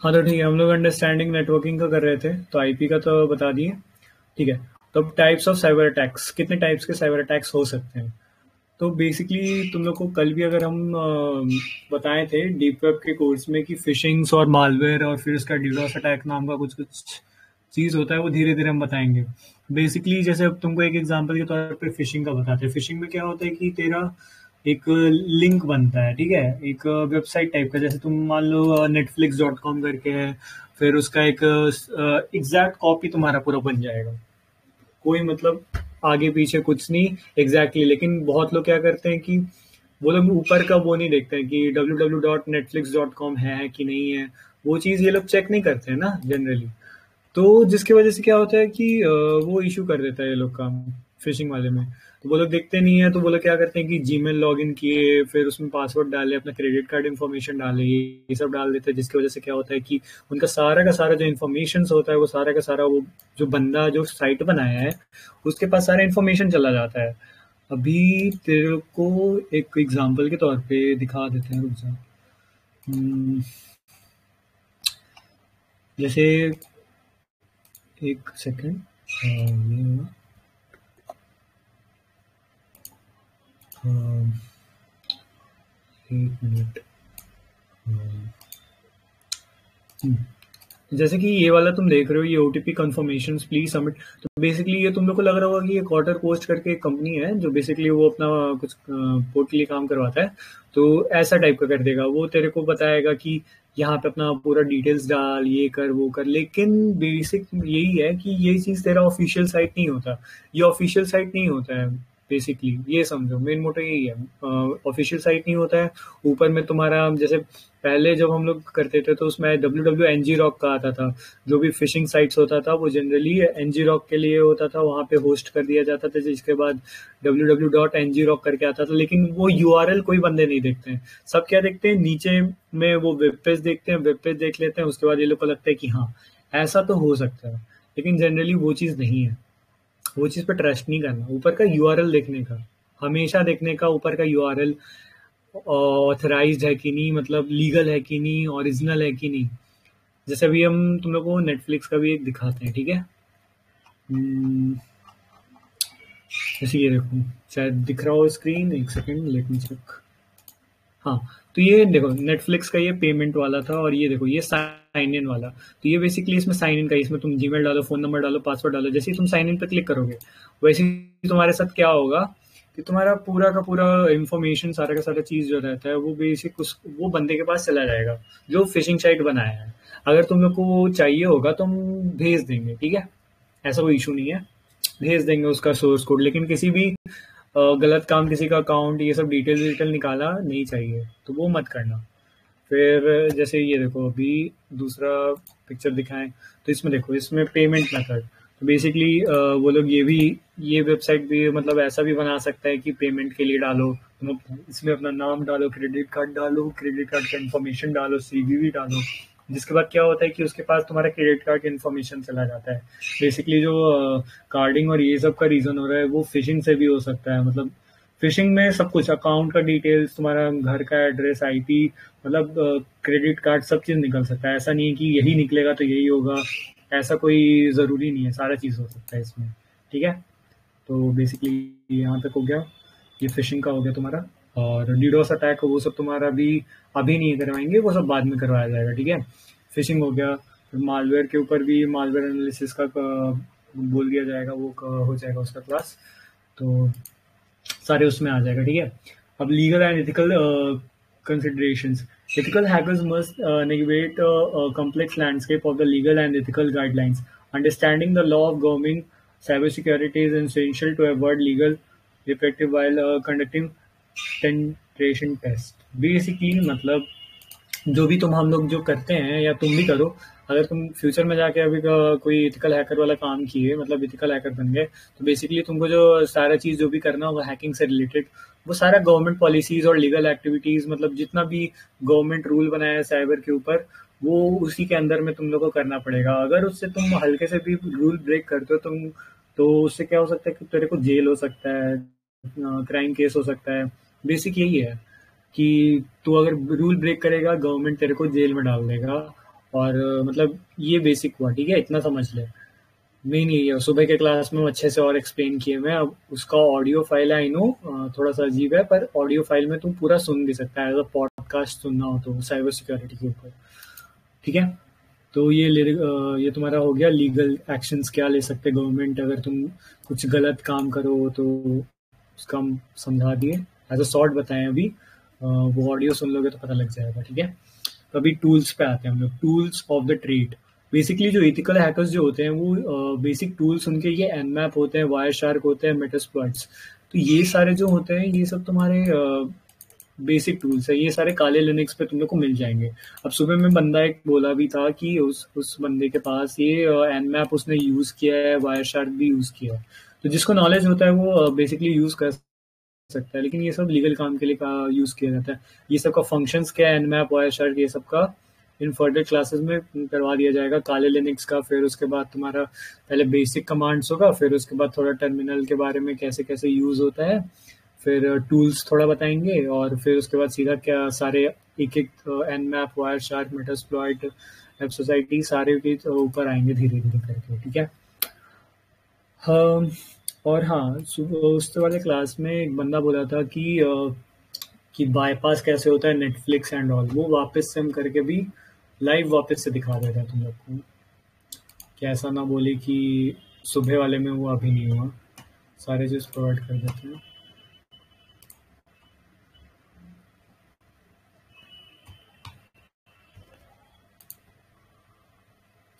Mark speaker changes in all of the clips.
Speaker 1: हाँ तो ठीक है, हम लोग अंडरस्टैंडिंग नेटवर्किंग का कर रहे थे, तो आईपी का तो बता दिए। ठीक है। तो अब टाइप्स ऑफ साइबर अटैक्स, कितने टाइप्स के साइबर अटैक्स हो सकते हैं। तो बेसिकली तुम लोग को कल भी अगर हम बताए थे डीप वेब के कोर्स में कि फिशिंग्स और मालवेयर और फिर उसका डीडोस अटैक नाम का कुछ कुछ चीज़ होता है, वो धीरे धीरे हम बताएंगे। बेसिकली जैसे अब तुमको एक एग्जांपल के तौर पे फिशिंग का बताते हैं। फिशिंग में क्या होता है कि तेरा एक लिंक बनता है, ठीक है, एक वेबसाइट टाइप का, जैसे तुम मान लो netflix.com करके है, फिर उसका एक एग्जैक्ट कॉपी तुम्हारा पूरा बन जाएगा। कोई मतलब आगे पीछे कुछ नहीं एग्जैक्टली exactly, लेकिन बहुत लोग क्या करते हैं कि वो लोग ऊपर का वो नहीं देखते हैं कि www.netflix.com है कि नहीं है। वो चीज़ ये लोग चेक नहीं करते हैं ना जनरली। तो जिसकी वजह से क्या होता है कि वो इशू कर देता है ये लोग काम, फिशिंग वाले में। तो वो लोग देखते नहीं है, तो वो लोग क्या करते हैं कि जीमेल लॉगिन किए, फिर उसमें पासवर्ड डाले, अपना क्रेडिट कार्ड इन्फॉर्मेशन डाले, ये सब डाल देते हैं, जिसकी वजह से क्या होता है कि उनका सारा का सारा जो इन्फॉर्मेशन होता है, वो सारा का सारा वो जो बंदा जो साइट बनाया है उसके पास सारा इन्फॉर्मेशन चला जाता है। अभी तेरे को एक एग्जाम्पल के तौर पे दिखा देते हैं, रुक जा। जैसे एक सेकेंड, ये एक मिनट। जैसे कि ये वाला तुम देख रहे हो, ये ओटीपी कंफर्मेशन प्लीज सबमिट। तो बेसिकली ये तुम लोग को लग रहा होगा कि ये क्वार्टर पोस्ट करके एक कंपनी है जो बेसिकली वो अपना कुछ पोर्ट के लिए काम करवाता है। तो ऐसा टाइप का कर देगा, वो तेरे को बताएगा कि यहाँ पे अपना पूरा डिटेल्स डाल, ये कर वो कर। लेकिन बेसिक यही है कि ये चीज़ तेरा ऑफिशियल साइट नहीं होता, ये ऑफिशियल साइट नहीं होता है। बेसिकली ये समझो, मेन मोटो यही है, ऑफिशियल साइट नहीं होता है। ऊपर में तुम्हारा जैसे पहले जब हम लोग करते थे तो उसमें WWNG-ROC का आता था। जो भी फिशिंग साइट्स होता था वो जनरली NG-ROC के लिए होता था, वहाँ पे होस्ट कर दिया जाता था, जिसके बाद www.ng-roc करके आता था। लेकिन वो यूआरएल कोई बंदे नहीं देखते हैं, सब क्या देखते हैं नीचे में, वो वेब पेज देखते हैं, वेब पेज देख लेते हैं, उसके बाद ये लोग को लगता है कि हाँ ऐसा तो हो सकता है। लेकिन जनरली वो चीज़ नहीं है, वो चीज़ पे ट्रस्ट नहीं करना। ऊपर का यूआरएल देखने का, हमेशा देखने का ऊपर का यूआरएल ऑथराइज्ड है कि नहीं, मतलब लीगल है कि नहीं, ओरिजिनल है कि नहीं। जैसे अभी हम तुम लोग को नेटफ्लिक्स का भी एक दिखाते हैं, ठीक है। जैसे ये देखो, शायद दिख रहा हो स्क्रीन, एक सेकेंड लेट मी चेक। हाँ, तो ये देखो नेटफ्लिक्स का ये पेमेंट वाला था, और ये देखो ये साइन इन वाला। तो ये बेसिकली इसमें साइन इन का, इसमें तुम जीमेल डालो, फोन नंबर डालो, पासवर्ड डालो। जैसे ही तुम साइन इन पे क्लिक करोगे वैसे ही तुम्हारे साथ क्या होगा कि तुम्हारा पूरा का पूरा इन्फॉर्मेशन, सारा का सारा चीज जो रहता है वो बेसिक उस वो बंदे के पास चला जाएगा जो फिशिंग साइट बनाया है। अगर तुम लोग को वो चाहिए होगा तो हम भेज देंगे, ठीक है, ऐसा कोई इशू नहीं है, भेज देंगे उसका सोर्स कोड। लेकिन किसी भी गलत काम, किसी का अकाउंट, ये सब डिटेल डिटेल निकाला नहीं चाहिए, तो वो मत करना। फिर जैसे ये देखो अभी दूसरा पिक्चर दिखाएं, तो इसमें देखो, इसमें पेमेंट मेथड। तो बेसिकली वो लोग ये भी, ये वेबसाइट भी मतलब ऐसा भी बना सकता है कि पेमेंट के लिए डालो, तुम इसमें अपना नाम डालो, क्रेडिट कार्ड डालो, क्रेडिट कार्ड का इन्फॉर्मेशन डालो, सीवीवी डालो। जिसके बाद क्या होता है कि उसके पास तुम्हारा क्रेडिट कार्ड का इन्फॉर्मेशन चला जाता है। बेसिकली जो कार्डिंग और ये सब का रीजन हो रहा है वो फिशिंग से भी हो सकता है। मतलब फिशिंग में सब कुछ, अकाउंट का डिटेल्स, तुम्हारा घर का एड्रेस, आईपी, मतलब क्रेडिट कार्ड, सब चीज़ निकल सकता है। ऐसा नहीं है कि यही निकलेगा तो यही होगा, ऐसा कोई ज़रूरी नहीं है, सारा चीज़ हो सकता है इसमें, ठीक है। तो बेसिकली यहाँ तक हो गया, ये फिशिंग का हो गया तुम्हारा। और डीडोस अटैक वो सब तुम्हारा भी अभी नहीं करवाएंगे, वो सब बाद में करवाया जाएगा, ठीक है। फिशिंग हो गया, फिर मालवेयर के ऊपर भी मालवेयर एनालिसिस का बोल दिया जाएगा, वो हो जाएगा उसका क्लास, तो सारे उसमें आ जाएगा, ठीक है। अब legal and ethical considerations. Ethical hackers must navigate a complex landscape of the legal and ethical guidelines. Understanding the law of government cybersecurity is essential to avoid legal defective while conducting penetration test. Basically, मतलब जो भी तुम हम लोग जो करते हैं या तुम भी करो, अगर तुम फ्यूचर में जाके अभी कोई इथिकल हैकर वाला काम किए, मतलब इथिकल हैकर बन गए, तो बेसिकली तुमको जो सारा चीज़ जो भी करना होगा हैकिंग से रिलेटेड, वो सारा गवर्नमेंट पॉलिसीज और लीगल एक्टिविटीज़, मतलब जितना भी गवर्नमेंट रूल बनाया है साइबर के ऊपर, वो उसी के अंदर में तुम लोग को करना पड़ेगा। अगर उससे तुम हल्के से भी रूल ब्रेक करते हो तुम, तो उससे क्या हो सकता है कि तेरे को जेल हो सकता है, क्राइम केस हो सकता है। बेसिक यही है कि तू अगर रूल ब्रेक करेगा, गवर्नमेंट तेरे को जेल में डाल देगा। और मतलब ये बेसिक हुआ, ठीक है, इतना समझ ले। मेन यही है, सुबह के क्लास में अच्छे से और एक्सप्लेन किए मैं। अब उसका ऑडियो फाइल आई नो थोड़ा सा अजीब है, पर ऑडियो फाइल में तुम पूरा सुन भी सकता है, एज अ पॉडकास्ट सुनना हो तो, साइबर सिक्योरिटी के ऊपर, ठीक है। तो ये तुम्हारा हो गया लीगल एक्शंस, क्या ले सकते गवर्नमेंट अगर तुम कुछ गलत काम करो तो, उसका हम समझा दिए, एज अ शॉर्ट बताएं अभी। वो ऑडियो सुन लोगे तो पता लग जाएगा, ठीक है। तो अभी टूल्स पे आते हैं हम लोग, tools of the trade. Basically जो एथिकल हैकर्स जो होते हैं वो बेसिक टूल्स उनके ये एनमैप होते हैं, वायर शार्क होते हैं, मेटास्प्लॉइट्स। तो ये सारे जो होते हैं ये सब तुम्हारे बेसिक टूल्स है, ये सारे काले लिनक्स पे तुम लोग को मिल जाएंगे। अब सुबह में बंदा एक बोला भी था कि उस बंदे के पास ये एनमैप उसने यूज किया है, वायर शार्क भी यूज किया है। तो जिसको नॉलेज होता है वो बेसिकली यूज कर सकता है, लेकिन ये सब लीगल काम के लिए का यूज किया जाता है। ये सब का फंक्शंस क्या है, एनमैप, वायर शार्क, ये सब का इन फर्दर क्लासेस में करवा दिया जाएगा, काले लिनक्स का। फिर उसके बाद तुम्हारा पहले बेसिक कमांड्स होगा, फिर उसके बाद थोड़ा टर्मिनल के बारे में कैसे कैसे यूज होता है, फिर टूल्स थोड़ा बताएंगे, और फिर उसके बाद सीधा क्या सारे एक एक Nmap, wire shark, Metasploit, web society सारे के ऊपर आएंगे धीरे धीरे करके, ठीक है। हाँ, और हाँ, उस वाले क्लास में एक बंदा बोला था कि बाईपास कैसे होता है नेटफ्लिक्स एंड ऑल, वो वापस से हम करके भी लाइव वापस से दिखा देता है तुम लोग को, कि ऐसा ना बोले कि सुबह वाले में वो अभी नहीं हुआ, सारे चीज प्रोवाइड कर देते हैं।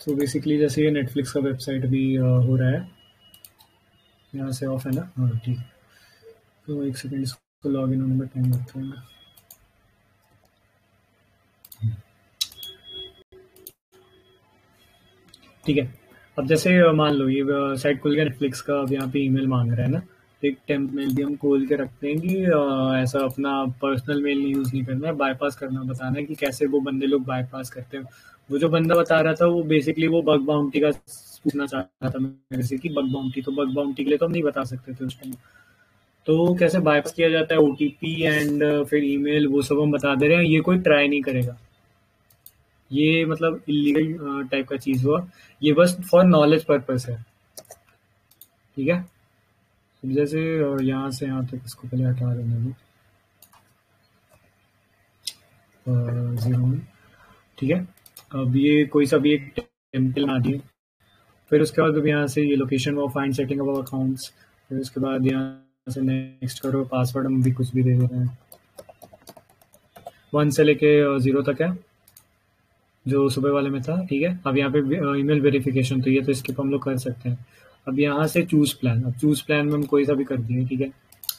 Speaker 1: तो बेसिकली जैसे ये नेटफ्लिक्स का वेबसाइट भी हो रहा है, यहाँ से ऑफ है ना, हाँ ठीक। तो एक सेकेंड, इसको लॉग इन होने में टाइम लगता है। ठीक है। अब जैसे मान लो ये साइट खुल गया नेटफ्लिक्स का, अब यहाँ पे ईमेल मांग रहा है ना, एक टेम्प मेल भी हम खोल के रखते हैं कि ऐसा अपना पर्सनल मेल नहीं यूज नहीं करना है, बाईपास करना, बताना है कि कैसे वो बंदे लोग बाईपास करते हैं। वो जो बंदा बता रहा था वो बेसिकली वो बग बाउंटी का पूछना चाह रहा था मेरे से कि बग बाउंटी, तो बग बाउंटी के लिए तो हम नहीं बता सकते थे उस टाइम। तो कैसे बाईपास किया जाता है, ओटीपी एंड फिर ईमेल, वो सब हम बता दे रहे हैं, ये कोई ट्राई नहीं करेगा। ये मतलब इलीगल टाइप का चीज हुआ, ये बस फॉर नॉलेज पर्पस है, ठीक है। जैसे यहाँ से यहाँ तक इसको पहले हटा देना दो, 0, ठीक है। अब ये कोई सा भी एक टेम्पल बना दिए, फिर उसके बाद अब यहाँ से ये लोकेशन वो फाइंड सेटिंग ऑफ अकाउंट्स, फिर उसके बाद यहाँ से नेक्स्ट करो, पासवर्ड हम भी कुछ भी दे दे रहे हैं, 1 से लेके 0 तक है जो सुबह वाले में था, ठीक है। अब यहाँ पे ईमेल वेरिफिकेशन, तो ये तो स्किप हम लोग कर सकते हैं। अब यहाँ से चूज प्लान, अब चूज प्लान में हम कोई सा भी कर दिए, ठीक है।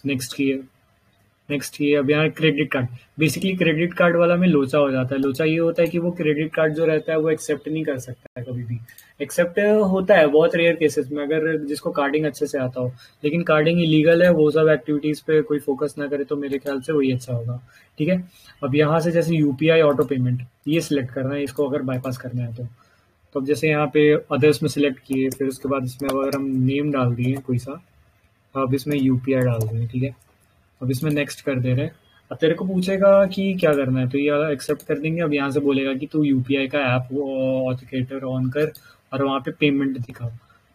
Speaker 1: नेक्स्ट किए, नेक्स्ट किए। अब यहाँ credit card, basically credit card वाला में लोचा हो जाता है। लोचा ये होता है कि वो क्रेडिट कार्ड जो रहता है वो एक्सेप्ट नहीं कर सकता है कभी भी। एक्सेप्ट होता है बहुत रेयर केसेस में, अगर जिसको कार्डिंग अच्छे से आता हो, लेकिन कार्डिंग इलीगल है, वो सब एक्टिविटीज पे कोई फोकस ना करे तो मेरे ख्याल से वही अच्छा होगा, ठीक है। अब यहाँ से जैसे यूपीआई ऑटो पेमेंट, ये सिलेक्ट करना है, इसको अगर बाईपास करना है तो अब जैसे यहाँ पे अदर्स में सिलेक्ट किए, फिर उसके बाद इसमें अगर हम नेम डाल दिए कोई सा, अब इसमें यूपीआई डाल दें, ठीक है। अब इसमें नेक्स्ट कर दे रहे हैं। अब तेरे को पूछेगा कि क्या करना है, तो ये एक्सेप्ट कर देंगे। अब यहाँ से बोलेगा कि तू यूपीआई का ऐप ऑथेंटिकेटर ऑन कर और वहाँ पे पेमेंट दिखा,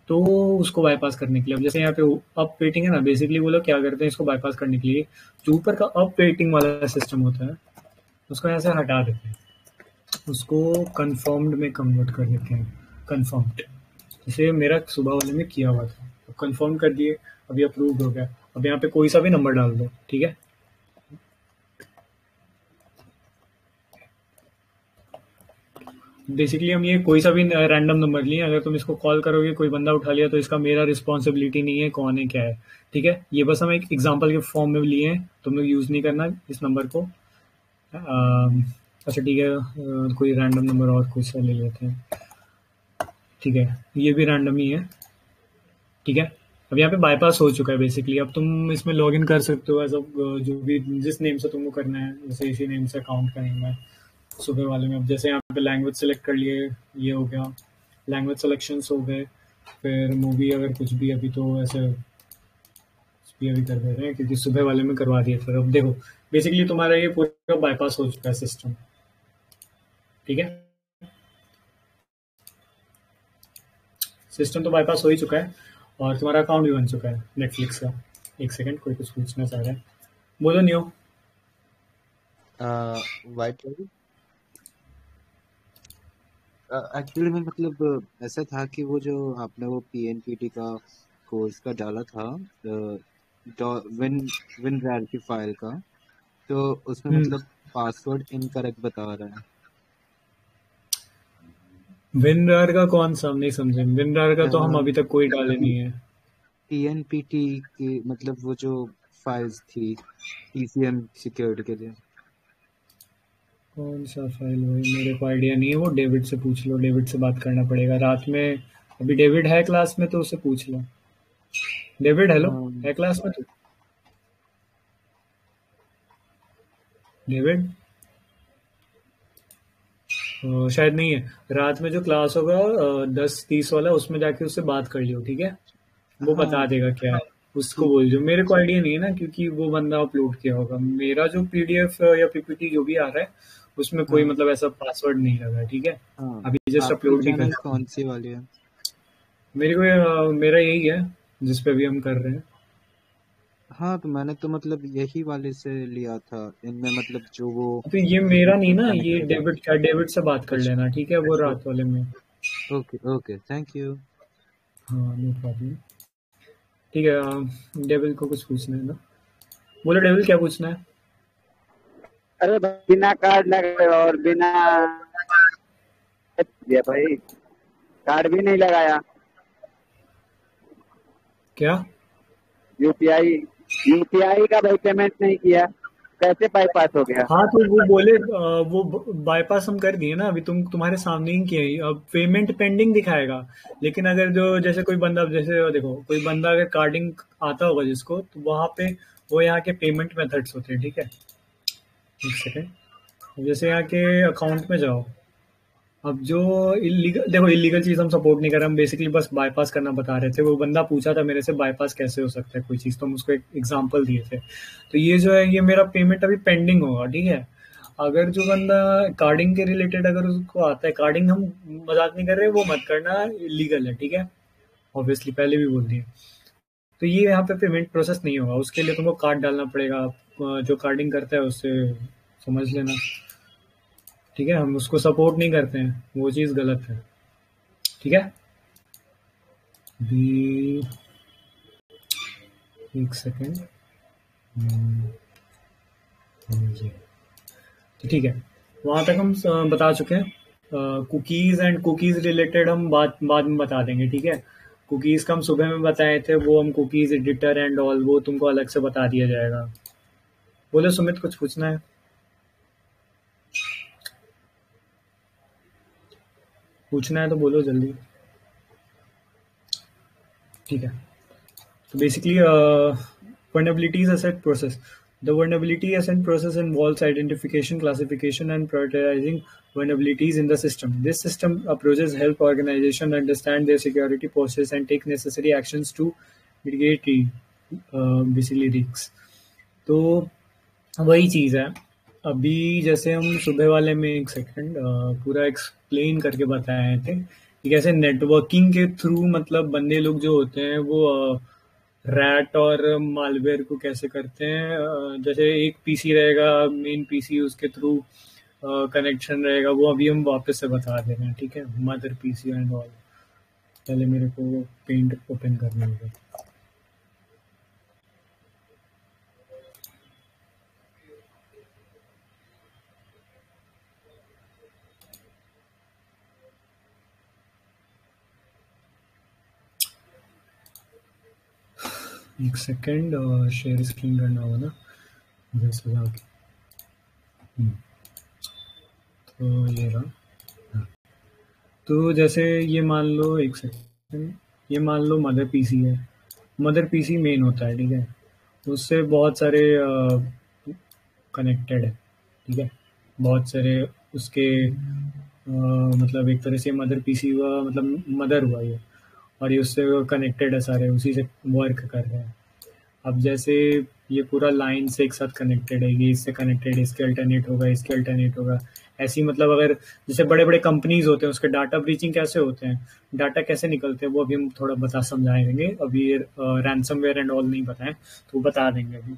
Speaker 1: तो उसको बाईपास करने के लिए, अब जैसे यहाँ पे अप वेटिंग है ना, बेसिकली वो लोग क्या करते हैं इसको बाईपास करने के लिए, जो ऊपर का अप वेटिंग वाला सिस्टम होता है उसको यहाँ से हटा देते हैं, उसको कन्फर्म्ड में कन्वर्ट कर देते हैं, कन्फर्म्ड, जैसे मेरा सुबह वाले में किया हुआ था। अब कन्फर्म कर दिए, अभी अप्रूव हो गया। अब यहाँ पे कोई सा भी नंबर डाल दो, ठीक है। बेसिकली हम ये कोई सा भी रैंडम नंबर लिए, अगर तुम इसको कॉल करोगे कोई बंदा उठा लिया तो इसका मेरा रिस्पॉन्सिबिलिटी नहीं है कौन है क्या है, ठीक है। ये बस हम एक एग्जांपल के फॉर्म में लिए हैं, तुम लोग यूज नहीं करना इस नंबर को। अच्छा ठीक है, कोई रैंडम नंबर और कुछ सा ले लेते हैं, ठीक है। ये भी रैंडम ही है, ठीक है। अब यहाँ पे बाईपास हो चुका है बेसिकली। अब तुम इसमें लॉग इन कर सकते हो एज जो भी जिस नेम से तुमको करना है, जैसे इसी नेम से अकाउंट का नेम है सुबह वाले में। अब जैसे यहाँ पे लैंग्वेज सेलेक्ट कर लिए, ये हो गया, लैंग्वेज सिलेक्शंस हो गए। फिर मूवी अगर कुछ भी, अभी तो ऐसे कुछ भी अभी कर दे रहे हैं क्योंकि सुबह वाले में करवा दिया था। अब देखो बेसिकली तुम्हारा ये पूरा बाईपास हो चुका है सिस्टम, ठीक है। सिस्टम तो बाईपास हो ही चुका है और तुम्हारा अकाउंट भी बन चुका है नेटफ्लिक्स का। एक सेकंड, कोई कुछ पूछना चाह रहा है, बोलो नियो।
Speaker 2: वाइट वाली एक्चुअली में मतलब ऐसा था कि वो जो आपने वो पीएनपीटी का कोर्स का डाला था, विन विन रैर की फाइल का, तो उसमें
Speaker 1: हम्म।
Speaker 2: मतलब पासवर्ड इनकरेक्ट बता रहा है।
Speaker 1: विनरार का कौन सा, हम नहीं समझे। विनरार का तो हम अभी तक कोई डाले नहीं है।
Speaker 2: पीएनपीटी की मतलब वो जो फाइल्स थी पीसीएम सिक्योरिटी के लिए।
Speaker 1: कौन सा फाइल, वही मेरे को आइडिया नहीं है, वो डेविड से पूछ लो, डेविड से बात करना पड़ेगा रात में। अभी डेविड है क्लास में तो उससे पूछ लो। डेविड हेलो,
Speaker 2: अम,
Speaker 1: है क्लास में तू? डेविड शायद नहीं है। रात में जो क्लास होगा 10:30 वाला, उसमें जाके उससे बात कर लियो, ठीक है? वो बता
Speaker 2: हाँ
Speaker 1: देगा क्या है। उसको
Speaker 2: ठीक
Speaker 1: बोल
Speaker 2: है।
Speaker 1: दो, मेरे को आइडिया नहीं है ना, क्योंकि वो बंदा अपलोड किया होगा। मेरा जो पीडीएफ या पीपीटी जो भी आ रहा है उसमें कोई
Speaker 2: हाँ
Speaker 1: मतलब ऐसा पासवर्ड नहीं लगा है, ठीक है?
Speaker 2: हाँ,
Speaker 1: अभी जस्ट
Speaker 2: आपकी
Speaker 1: अपलोड भी
Speaker 2: चैनल
Speaker 1: करा।
Speaker 2: कौन सी वाली है?
Speaker 1: मेरे को मेरा यही है जिस पे भी हम कर रहे हैं।
Speaker 2: हाँ तो मैंने तो मतलब यही वाले से लिया था, इनमें मतलब जो वो
Speaker 1: तो ये मेरा नहीं ना, ये
Speaker 2: कनेक्टेड है।
Speaker 1: डेविड का, डेविड से बात कर
Speaker 2: अच्छा।
Speaker 1: लेना, ठीक है? वो रात वाले में।
Speaker 2: Okay okay, thank you.
Speaker 1: हाँ, नो प्रॉब्लम। ठीक है, डेविल को कुछ पूछना है ना? बोलो डेविल, क्या पूछना है?
Speaker 3: अरे बिना कार्ड लगाए और बिना दिया भाई, कार्ड भी नहीं लगाया।
Speaker 1: क्या?
Speaker 3: यूपीआई यूपीआई का भाई पेमेंट नहीं किया, कैसे बाईपास हो गया?
Speaker 1: हाँ तो वो बोले वो बाईपास हम कर दिए ना, अभी तुम्हारे सामने ही किया ही। अब पेमेंट पेंडिंग दिखाएगा। लेकिन अगर जो जैसे कोई बंदा, जैसे देखो कोई बंदा अगर कार्डिंग आता होगा जिसको, तो वहां पे वो यहाँ के पेमेंट मेथड्स होते हैं, ठीक है? एक सेकेंड, जैसे यहाँ के अकाउंट में जाओ। अब जो इलीगल, देखो इलीगल चीज हम सपोर्ट नहीं कर रहे, हम बेसिकली बस बाईपास करना बता रहे थे। वो बंदा पूछा था मेरे से बाईपास कैसे हो सकता है कोई चीज, तो हम उसको एक एग्जांपल दिए थे। तो ये जो है, ये मेरा पेमेंट अभी पेंडिंग होगा, ठीक है? अगर जो बंदा कार्डिंग के रिलेटेड अगर उसको आता है, कार्डिंग हम मजाक नहीं कर रहे, वो मत करना, इलीगल है, ठीक है? ऑब्वियसली पहले भी बोल दिए। तो ये यहाँ पे पेमेंट प्रोसेस नहीं होगा, उसके लिए तुमको कार्ड डालना पड़ेगा। आप जो कार्डिंग करता है उससे समझ लेना, ठीक है? हम उसको सपोर्ट नहीं करते हैं, वो चीज़ गलत है, ठीक है? अभी एक सेकेंड। जी, तो ठीक है, वहाँ तक हम बता चुके हैं। कुकीज़ एंड कुकीज़ रिलेटेड हम बाद में बता देंगे, ठीक है? कुकीज़ का हम सुबह में बताए थे, वो हम कुकीज़ एडिटर एंड ऑल वो तुमको अलग से बता दिया जाएगा। बोलो सुमित, कुछ पूछना है? पूछना है तो बोलो जल्दी। ठीक है, so basically, vulnerability asset process. The vulnerability asset process involves identification, classification, and prioritizing vulnerabilities in the system. This system approaches help organization understand their security process and take necessary actions to mitigate basically risks. तो वही चीज़ है। अभी जैसे हम सुबह वाले में, एक सेकंड, पूरा एक्सप्लेन करके बताए थे कि कैसे नेटवर्किंग के थ्रू मतलब बंदे लोग जो होते हैं वो रैट और मालवेयर को कैसे करते हैं। जैसे एक पीसी रहेगा, मेन पीसी, उसके थ्रू कनेक्शन रहेगा, वो अभी हम वापस से बता दे रहे हैं, ठीक है? Mother PC and all. पहले मेरे को पेंट ओपन करना होगा। एक सेकेंड, शेयर स्क्रीन करना होगा ना, जैसे जाके। हम्म, तो ये रहा। हाँ, तो जैसे ये मान लो, एक सेकेंड, ये मान लो मदर पीसी है। मदर पीसी मेन होता है, ठीक है? उससे बहुत सारे कनेक्टेड है, ठीक है? बहुत सारे उसके मतलब एक तरह से मदर पीसी हुआ, मतलब मदर हुआ ये, और ये उससे कनेक्टेड है, सारे उसी से वर्क कर रहे हैं। अब जैसे ये पूरा लाइन से एक साथ कनेक्टेड है, ये इससे कनेक्टेड है, इसके अल्टरनेट होगा, इसके अल्टरनेट होगा, ऐसी मतलब अगर जैसे बड़े बड़े कंपनीज होते हैं उसके डाटा ब्रीचिंग कैसे होते हैं, डाटा कैसे निकलते हैं, वो अभी हम थोड़ा समझाएंगे। अभी रैंसमवेयर एंड ऑल नहीं बताएं तो वो बता देंगे अभी।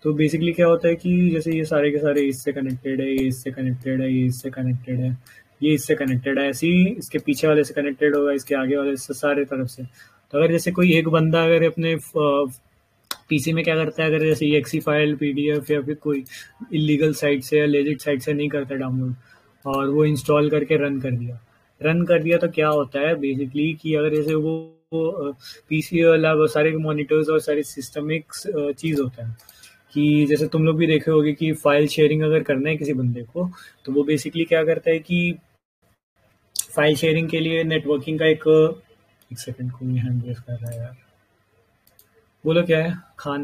Speaker 1: तो बेसिकली क्या होता है कि जैसे ये सारे के सारे इससे कनेक्टेड है, ये इससे कनेक्टेड है, ये इससे कनेक्टेड है, ये इससे कनेक्टेड है, ऐसे ही इसके पीछे वाले से कनेक्टेड होगा, इसके आगे वाले से, सारे तरफ से। तो अगर जैसे कोई एक बंदा अगर अपने पीसी में क्या करता है, अगर जैसे ये एक्सी फाइल, पीडीएफ या फिर कोई इलीगल साइट से या लेजिट साइट से नहीं करता डाउनलोड और वो इंस्टॉल करके रन कर दिया तो क्या होता है बेसिकली कि अगर जैसे वो पीसी लैब सारे मॉनिटर्स और सारे सिस्टमिक चीज़ होता है कि जैसे तुम लोग भी देखे होगे कि फाइल शेयरिंग अगर करना है किसी बंदे को तो वो बेसिकली क्या करता है कि फाइल शेयरिंग के लिए नेटवर्किंग का एक सेकंड को हैंड रेस कर रहा है यार, बोलो क्या है खान,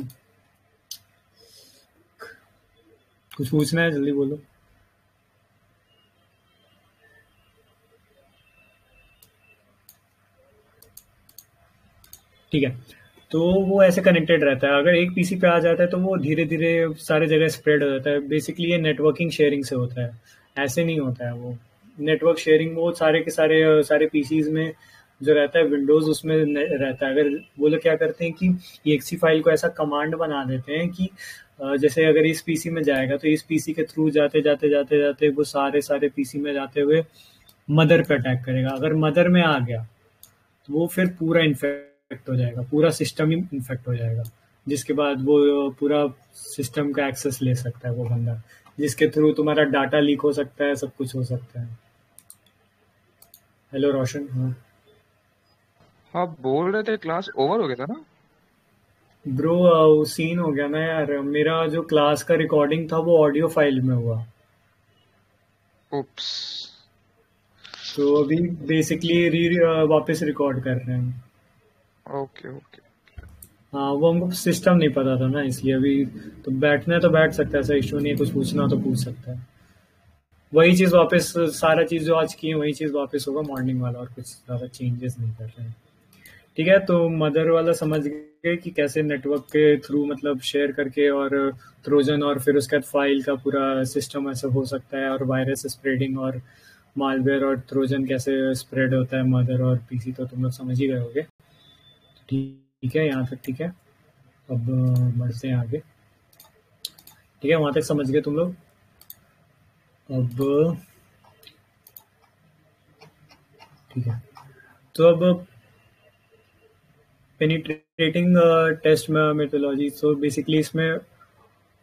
Speaker 1: कुछ पूछना है जल्दी बोलो। ठीक है, तो वो ऐसे कनेक्टेड रहता है, अगर एक पीसी पे आ जाता है तो वो धीरे धीरे सारे जगह स्प्रेड हो जाता है। बेसिकली ये नेटवर्किंग शेयरिंग से होता है, ऐसे नहीं होता है वो नेटवर्क शेयरिंग। वो सारे के सारे पीसीज में जो रहता है विंडोज उसमें रहता है। अगर वो लोग क्या करते हैं कि एक्सी फाइल को ऐसा कमांड बना देते हैं कि जैसे अगर इस पीसी में जाएगा तो इस पीसी के थ्रू जाते जाते जाते जाते वो सारे पीसी में जाते हुए मदर पे अटैक करेगा। अगर मदर में आ गया तो वो फिर पूरा इन्फेक्ट हो जाएगा, पूरा सिस्टम ही इन्फेक्ट हो जाएगा, जिसके बाद वो पूरा सिस्टम का एक्सेस ले सकता है वो बंदा, जिसके थ्रू तुम्हारा डाटा लीक हो सकता है, सब कुछ हो सकता है। हेलो रोशन। हाँ
Speaker 4: हाँ, बोल रहे थे क्लास ओवर हो गया था ना।
Speaker 1: ब्रो सीन हो गया ना यार, मेरा जो क्लास का रिकॉर्डिंग था वो ऑडियो फाइल में हुआ,
Speaker 4: उप्स।
Speaker 1: तो अभी बेसिकली वापस रिकॉर्ड कर रहे हैं।
Speaker 4: Okay okay.
Speaker 1: हाँ वो हमको सिस्टम नहीं पता था ना, इसलिए अभी तो बैठना है तो बैठ सकता है, ऐसा इशू नहीं है, कुछ पूछना हो तो पूछ सकता है। वही चीज़ वापस, सारा चीज़ जो आज की है वही चीज़ वापस होगा मॉर्निंग वाला, और कुछ ज़्यादा चेंजेस नहीं कर रहे हैं। ठीक है, तो मदर वाला समझ गए कि कैसे नेटवर्क के थ्रू मतलब शेयर करके और ट्रोजन और फिर उसके बाद फाइल का पूरा सिस्टम ऐसा हो सकता है, और वायरस स्प्रेडिंग और मालवेयर और ट्रोजन कैसे स्प्रेड होता है मदर और पीसी, तो तुम लोग समझ ही गए होगे। ठीक है, यहाँ तक ठीक है। अब बढ़ते हैं आगे। ठीक है, वहाँ तक समझ गए तुम लोग। अब ठीक है, तो अब पेनिट्रेटिंग टेस्ट मेथोलॉजी, तो बेसिकली इसमें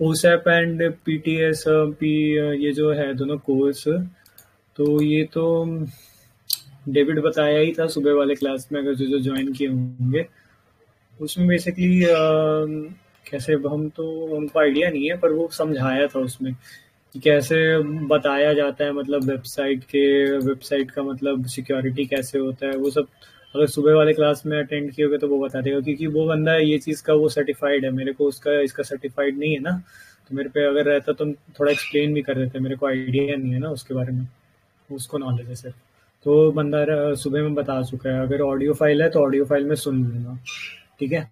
Speaker 1: ओसैप एंड पीटीएस ये जो है दोनों कोर्स, तो ये तो डेविड बताया ही था सुबह वाले क्लास में, अगर जो ज्वाइन किए होंगे उसमें बेसिकली कैसे, हमको आइडिया नहीं है पर वो समझाया था उसमें कि कैसे बताया जाता है, मतलब वेबसाइट का मतलब सिक्योरिटी कैसे होता है, वो सब अगर सुबह वाले क्लास में अटेंड किए होगे तो वो बता देगा, क्योंकि वो बंदा ये चीज़ का वो सर्टिफाइड है, मेरे को इसका सर्टिफाइड नहीं है ना, तो मेरे पे अगर रहता तो थोड़ा एक्सप्लेन भी कर देते, मेरे को आइडिया नहीं है ना उसके बारे में, उसको नॉलेज है सिर्फ। तो बंदा सुबह में बता चुका है, अगर ऑडियो फाइल है तो ऑडियो फाइल में सुन लूँगा। ठीक है,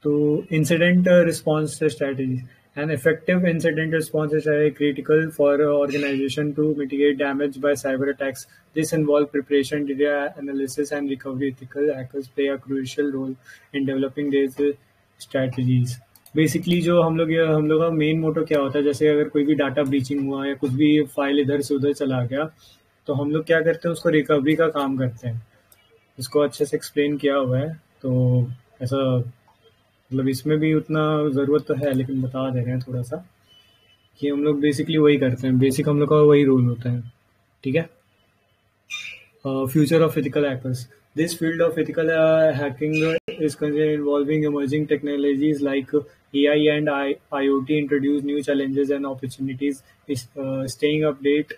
Speaker 1: तो incident response strategy, an effective incident response is critical for an organization to mitigate damage by cyber attacks. This involves preparation, data analysis, and recovery. Ethical hackers play a crucial role in developing these strategies. Basically जो हम लोग का main motto क्या होता है, जैसे अगर कोई भी डाटा ब्रीचिंग हुआ या कुछ भी फाइल इधर से उधर चला गया तो हम लोग क्या करते हैं, उसको रिकवरी का काम करते हैं। इसको अच्छे से एक्सप्लेन किया हुआ है, तो ऐसा मतलब इसमें भी उतना ज़रूरत तो है, लेकिन बता दे रहे हैं थोड़ा सा कि हम लोग बेसिकली वही करते हैं, बेसिक हम लोग का वही रोल होता है। ठीक है, future of ethical hackers, this field of ethical hacking is involving emerging technologies like AI and IoT introduce new challenges and opportunities. Staying update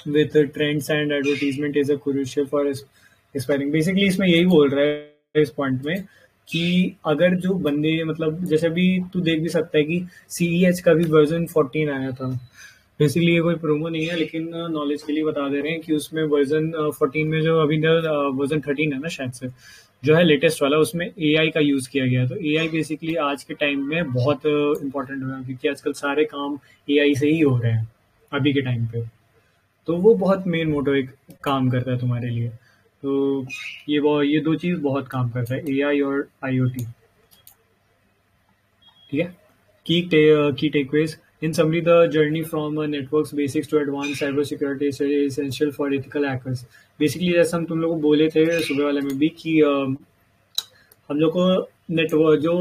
Speaker 1: with trends and advertisement is a crucial for aspiring. Basically इसमें यही बोल रहा है इस point में कि अगर जो बंदे मतलब जैसे भी तू देख भी सकता है कि CEH का भी वर्जन 14 आया था। बेसिकली ये कोई प्रोमो नहीं है, लेकिन नॉलेज के लिए बता दे रहे हैं कि उसमें वर्जन 14 में जो अभी वर्जन 13 है ना शायद से, जो है लेटेस्ट वाला, उसमें एआई का यूज़ किया गया है। तो एआई बेसिकली आज के टाइम में बहुत इंपॉर्टेंट हुआ है, क्योंकि आजकल सारे काम एआई से ही हो रहे हैं अभी के टाइम पे। तो वो बहुत मेन मोटो एक काम करता है तुम्हारे लिए। तो ये दो चीज़ बहुत काम करता है, एआई और आईओटी। ठीक है। Key takeaways. In summary, the journey from networks basics to advanced cyber security is essential for ethical hackers. Basically, जैसा हम तुम लोगों को बोले थे सुबह वाले में भी कि हम लोग को नेटवर्क जो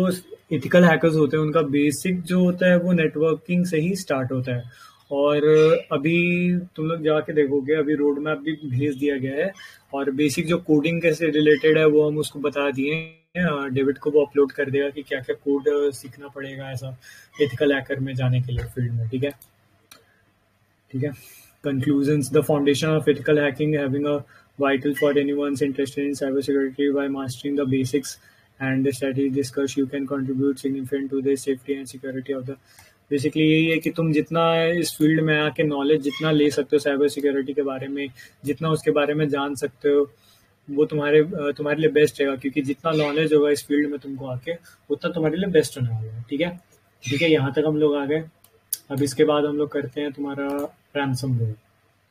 Speaker 1: इथिकल हैकर्स होते हैं उनका बेसिक जो होता है वो नेटवर्किंग से ही स्टार्ट होता है। और अभी तुम लोग जाके देखोगे, अभी रोड मैप भी भेज दिया गया है, और बेसिक जो कोडिंग के से रिलेटेड है वो हम उसको बता दिए हैं। डेविड को वो अपलोड कर देगा कि क्या क्या कोड सीखना पड़ेगा ऐसा एथिकल हैकर में जाने के लिए फील्ड में। ठीक है। ठीक है। Conclusions. The foundation of ethical hacking having a vital for anyone's interested in cybersecurity. By mastering the basics and the strategy discussed, you can contribute significantly to the safety and security of the. Basically यही है कि तुम जितना इस field में आके knowledge जितना ले सकते हो साइबर सिक्योरिटी के बारे में, जितना उसके बारे में जान सकते हो, वो तुम्हारे लिए बेस्ट रहेगा, क्योंकि जितना नॉलेज होगा इस फील्ड में तुमको आके उतना तुम्हारे लिए बेस्ट होने वाला है। ठीक है। ठीक है, यहाँ तक हम लोग आ गए। अब इसके बाद हम लोग करते हैं तुम्हारा रैंसमवेयर।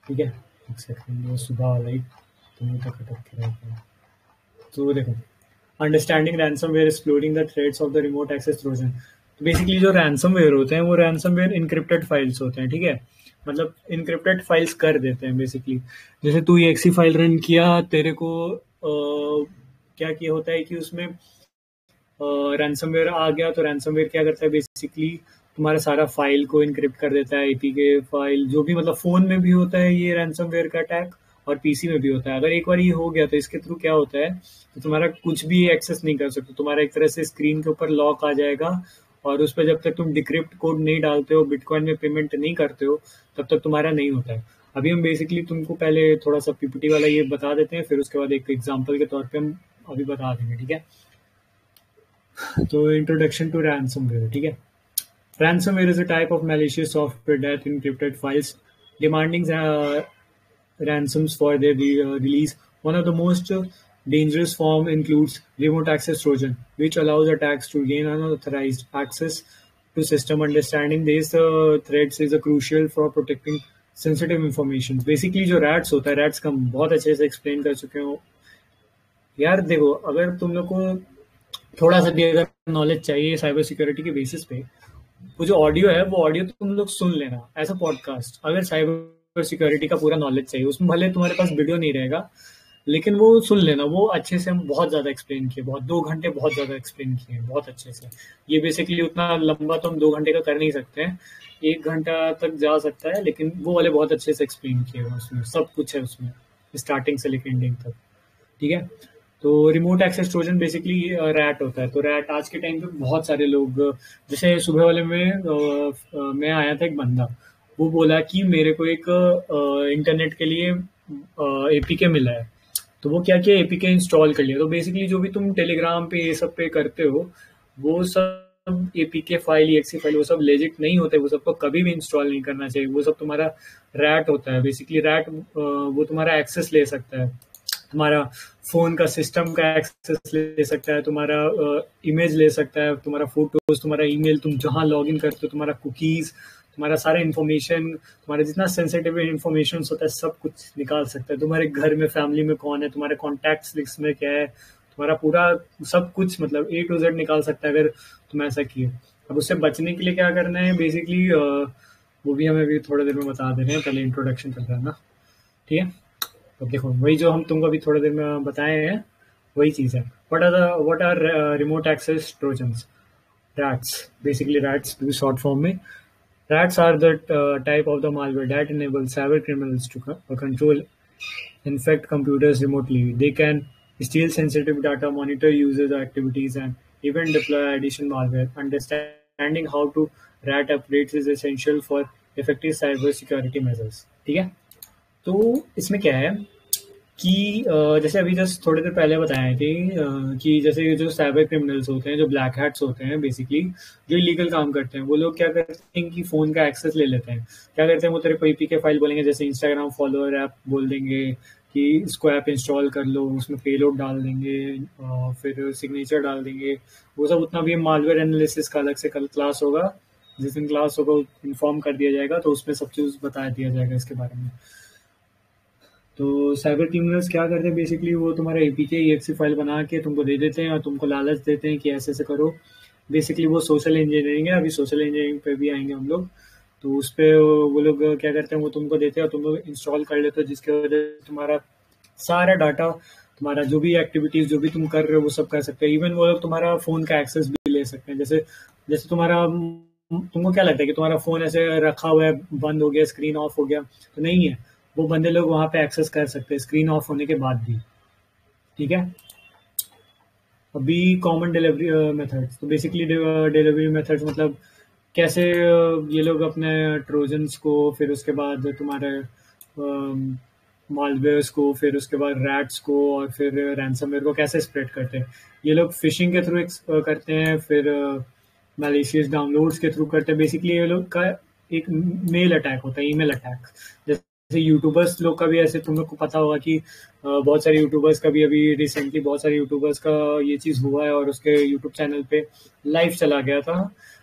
Speaker 1: ठीक है, एक सेकंड, वो सुबह वाला ही तुम्हें तक अटक के रह गया। तो देखो, understanding ransomware, exploring the threads of the remote access trojan. तो बेसिकली जो रैंसमवेयर होते हैं वो रैंसमवेयर इनक्रिप्टेड फाइल्स होते हैं। ठीक है, मतलब इनक्रिप्टेड फाइल्स कर देते हैं बेसिकली। जैसे तू ये एक्सी फाइल रन किया, तेरे को क्या किया होता है कि उसमें रैंसमवेयर आ गया, तो रैंसमवेयर क्या करता है बेसिकली तुम्हारा सारा फाइल को इनक्रिप्ट कर देता है। एपीके फाइल जो भी, मतलब फोन में भी होता है ये रैंसमवेयर का अटैक, और पीसी में भी होता है। अगर एक बार ये हो गया तो इसके थ्रू क्या होता है, तो तुम्हारा कुछ भी एक्सेस नहीं कर सकते। तुम्हारा एक तरह से स्क्रीन के ऊपर लॉक आ जाएगा, और उस पर जब तक तुम डिक्रिप्ट कोड नहीं डालते हो, बिटकॉइन में पेमेंट नहीं करते हो, तब तक तुम्हारा नहीं होता है। अभी हम बेसिकली तुमको पहले थोड़ा सा पीपीटी वाला ये बता देते हैं, फिर उसके बाद एक एग्जाम्पल के तौर पर हम अभी बता देंगे। ठीक है, तो इंट्रोडक्शन टू रैंसमवेयर। ठीक है, ransomware is a type of malicious software that encrypted files, demanding ransoms for their release. One of the most dangerous form includes remote access trojan, which allows attacks to gain unauthorized access to system. Understanding these threats is crucial for protecting sensitive information. Basically जो rats होता है, rats का बहुत अच्छे से explain कर चुके हो यार। देखो, अगर तुम लोग को थोड़ा सा भी अगर नॉलेज चाहिए साइबर सिक्योरिटी के बेसिस पे, वो जो ऑडियो है वो ऑडियो तुम लोग सुन लेना एज अ पॉडकास्ट। अगर साइबर सिक्योरिटी का पूरा नॉलेज चाहिए, उसमें भले तुम्हारे पास वीडियो नहीं रहेगा, लेकिन वो सुन लेना। वो अच्छे से हम बहुत ज़्यादा एक्सप्लेन किए, बहुत 2 घंटे बहुत ज़्यादा एक्सप्लेन किए बहुत अच्छे से। ये बेसिकली उतना लंबा तो हम 2 घंटे का कर नहीं सकते हैं, 1 घंटा तक जा सकता है, लेकिन वो वाले बहुत अच्छे से एक्सप्लेन किए हुए, उसमें सब कुछ है, उसमें स्टार्टिंग से लेकर एंडिंग तक। ठीक है, तो remote access trojan basically RAT होता है। तो रैट आज के टाइम पे बहुत सारे लोग, जैसे सुबह वाले में मैं आया था, एक बंदा वो बोला कि मेरे को एक इंटरनेट के लिए एपीके मिला है। तो वो क्या किया, एपीके इंस्टॉल कर लिया। तो बेसिकली जो भी तुम टेलीग्राम पे ये सब पे करते हो, वो सब एपीके फाइल, एक्सी फाइल, वो सब लेजिट नहीं होते, वो सबको कभी भी इंस्टॉल नहीं करना चाहिए। वो सब तुम्हारा रैट होता है। बेसिकली रैट वो तुम्हारा एक्सेस ले सकता है, तुम्हारा फोन का सिस्टम का एक्सेस ले सकता है, तुम्हारा इमेज ले सकता है, तुम्हारा फोटोज, तुम्हारा ईमेल, तुम जहां लॉगिन करते हो, तुम्हारा कुकीज, तुम्हारा सारा इन्फॉर्मेशन, तुम्हारा जितना सेंसिटिव इन्फॉर्मेशन होता है सब कुछ निकाल सकता है। तुम्हारे घर में फैमिली में कौन है, तुम्हारे कॉन्टैक्ट्स लिस्ट में क्या है, तुम्हारा पूरा सब कुछ, मतलब A to Z निकाल सकता है अगर तुम ऐसा किए। अब उससे बचने के लिए क्या करना है बेसिकली, वो भी हमें भी थोड़ी देर में बता दे रहे हैं, पहले इंट्रोडक्शन चल रहा है ना। ठीक है, तो देखो वही जो हम तुमको अभी थोड़ी देर में बताए हैं वही चीज़ है। what are remote access trojans? Rats, basically rats to short form में। Rats are the type of the malware that enable cyber criminals to control, infect computers remotely. They can steal sensitive data, monitor users' activities, and even deploy additional malware. Understanding how to rat operates is essential for effective cyber security measures. ठीक है, तो इसमें क्या है, कि जैसे अभी just थोड़ी देर पहले बताए थे कि जैसे ये जो साइबर क्रिमिनल्स होते हैं, जो ब्लैक हैट्स होते हैं बेसिकली, जो इलीगल काम करते हैं, वो लोग क्या करते हैं कि फ़ोन का एक्सेस ले लेते हैं। क्या करते हैं, वो तेरे को एपीके फाइल बोलेंगे, जैसे इंस्टाग्राम फॉलोअर ऐप बोल देंगे कि इसको ऐप इंस्टॉल कर लो, उसमें पेलोड डाल देंगे, फिर सिग्नेचर डाल देंगे। वो सब उतना भी मालवेयर एनालिसिस का अलग से कल क्लास होगा, जिस दिन क्लास होगा इन्फॉर्म कर दिया जाएगा, तो उसमें सब चीज़ बता दिया जाएगा इसके बारे में। तो साइबर क्रिमिनल्स क्या करते हैं बेसिकली, वो तुम्हारा एपीके ईएक्सी फाइल बना के तुमको दे देते हैं और तुमको लालच देते हैं कि ऐसे ऐसे करो। बेसिकली वो सोशल इंजीनियरिंग है, अभी सोशल इंजीनियरिंग पे भी आएंगे हम लोग। तो उस पे वो लोग क्या करते हैं, वो तुमको देते हैं और तुम लोग इंस्टॉल कर लेते हो, जिसकी वजह से तुम्हारा सारा डाटा, तुम्हारा जो भी एक्टिविटीज जो भी तुम कर रहे हो वो सब कर सकते हैं। इवन वो लोग तुम्हारा फोन का एक्सेस भी ले सकते हैं। जैसे जैसे तुम्हारा, तुमको क्या लगता है कि तुम्हारा फोन ऐसे रखा हुआ है, बंद हो गया, स्क्रीन ऑफ हो गया? तो नहीं है, वो बंदे लोग वहां पे एक्सेस कर सकते हैं स्क्रीन ऑफ होने के बाद भी। ठीक है। अभी कॉमन डिलीवरी मेथड्स, तो बेसिकली डिलीवरी मेथड्स मतलब कैसे ये लोग अपने ट्रोजन्स को, फिर उसके बाद तुम्हारे मालवेयर्स को, फिर उसके बाद रैट्स को, और फिर रैंसमवेयर को कैसे स्प्रेड करते हैं। ये लोग फिशिंग के थ्रू करते हैं, फिर मैलिशियस डाउनलोड्स के थ्रू करते हैं। बेसिकली ये लोग का एक मेल अटैक होता है, ईमेल अटैक। जैसे यूट्यूबर्स लोग का भी ऐसे, तुम लोग को पता होगा कि बहुत सारे यूट्यूबर्स का भी अभी रिसेंटली बहुत सारे यूट्यूबर्स का ये चीज़ हुआ है, और उसके यूट्यूब चैनल पे लाइव चला गया था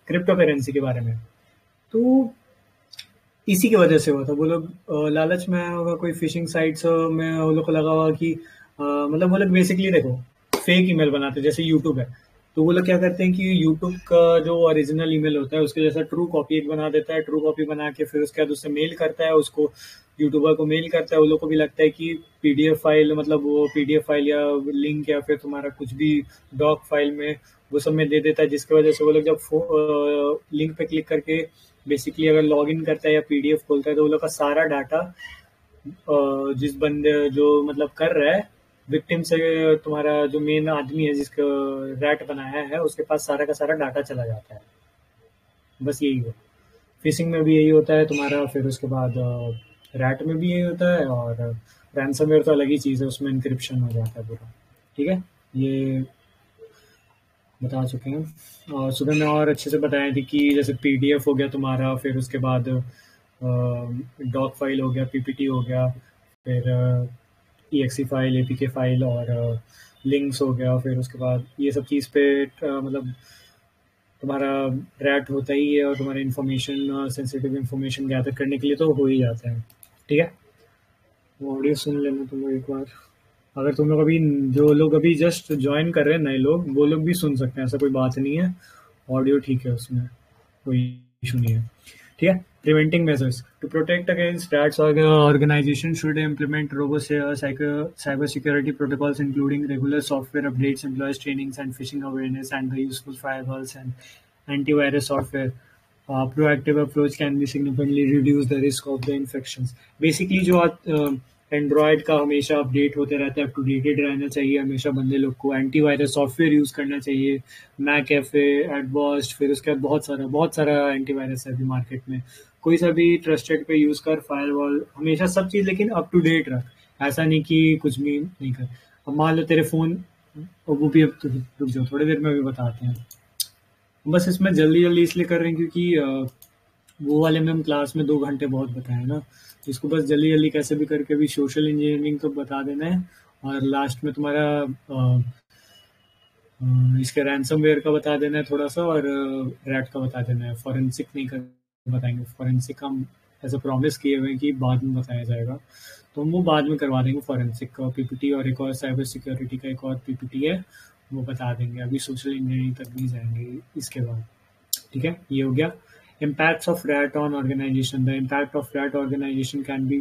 Speaker 1: क्रिप्टो करेंसी के बारे में। तो इसी की वजह से हुआ था। वो लोग लालच में आया होगा, कोई फिशिंग साइट्स में वो लोग को लगा होगा कि मतलब वो लोग बेसिकली देखो फेक ईमेल बनाते हैं, जैसे यूट्यूब है। तो वो लोग क्या करते हैं कि यूट्यूब का जो ओरिजिनल ईमेल होता है उसके जैसा ट्रू कॉपी एक बना देता है। ट्रू कॉपी बना के फिर उसके बाद उससे मेल करता है, उसको यूट्यूबर को मेल करता है। वो लोग को भी लगता है कि पीडीएफ फाइल, मतलब वो पीडीएफ फाइल या लिंक या फिर तुम्हारा कुछ भी डॉक फाइल में वो सब में दे देता है, जिसकी वजह से वो लोग जब लिंक पे क्लिक करके बेसिकली अगर लॉग इन करता है या पीडीएफ खोलता है, तो वो लोग का सारा डाटा जिस बंदे जो मतलब कर रहा है विक्टिम से, तुम्हारा जो मेन आदमी है जिसका रैट बनाया है, उसके पास सारा का सारा डाटा चला जाता है। बस यही है, फिशिंग में भी यही होता है तुम्हारा, फिर उसके बाद रैट में भी यही होता है, और रैंसमवेयर तो अलग ही चीज़ है, उसमें इंक्रिप्शन हो जाता है पूरा। ठीक है, ये बता चुके हैं। और सुबह में और अच्छे से बताया थी कि जैसे पीडीएफ हो गया तुम्हारा, फिर उसके बाद डॉक फाइल हो गया, पीपीटी हो गया, फिर ईएक्सी फाइल, एपीके फाइल, और लिंक्स हो गया। फिर उसके बाद ये सब चीज़ पे मतलब तुम्हारा रैट होता ही है, और तुम्हारा इन्फॉर्मेशन, सेंसिटिव इन्फॉर्मेशन गैदर करने के लिए तो हो ही जाता है। ठीक है, वो ऑडियो सुन लेना तुम लोग एक बार। अगर तुम लोग अभी, जो लोग अभी जस्ट ज्वाइन कर रहे हैं नए लोग, वो लोग भी सुन सकते हैं, ऐसा कोई बात नहीं है। ऑडियो ठीक है, उसमें कोई इशू नहीं है। ठीक है। Preventing measures to protect against RATs, organization should implement robust cyber security protocols including regular software updates, employees trainings and phishing awareness, and the useful firewalls and antivirus software. Proactive approach can be significantly reduce the risk of the infections. Basically जो Android का हमेशा update होते रहता है, up to dated रहना चाहिए हमेशा बंदे लोग को। एंटीवायरस सॉफ्टवेयर यूज़ करना चाहिए, मैकएफे, एडबर्स्ट, फिर उसके बाद बहुत सारा एंटीवायरस है अभी मार्केट में। कोई सा भी ट्रस्टेड पे यूज़ कर, फायरवॉल हमेशा सब चीज़, लेकिन अप टू डेट रख। ऐसा नहीं कि कुछ भी नहीं कर। अब मान लो तेरे फ़ोन, वो भी अब तो रुक जाओ, थोड़ी देर में भी बताते हैं। बस इसमें जल्दी जल्दी इसलिए कर रहे हैं क्योंकि वो वाले में हम क्लास में 2 घंटे बहुत बताए ना, इसको बस जल्दी जल्दी कैसे भी करके भी सोशल इंजीनियरिंग तो बता देना है, और लास्ट में तुम्हारा इसके रैंसमवेयर का बता देना है थोड़ा सा, और रैट का बता देना है। फॉरेंसिक नहीं कर बताएंगे, फॉरेंसिक हम ऐसा प्रॉमिस किए हुए हैं कि बाद में बताया जाएगा, तो हम वो बाद में करवा देंगे फॉरेंसिक का पीपीटी, और एक और साइबर सिक्योरिटी का एक और पीपीटी है, वो बता देंगे। अभी सोशल इंजीनियरिंग तक भी जाएंगे इसके बाद। ठीक है, ये हो गया। Impacts of rat on organization. The impact of rat organization can be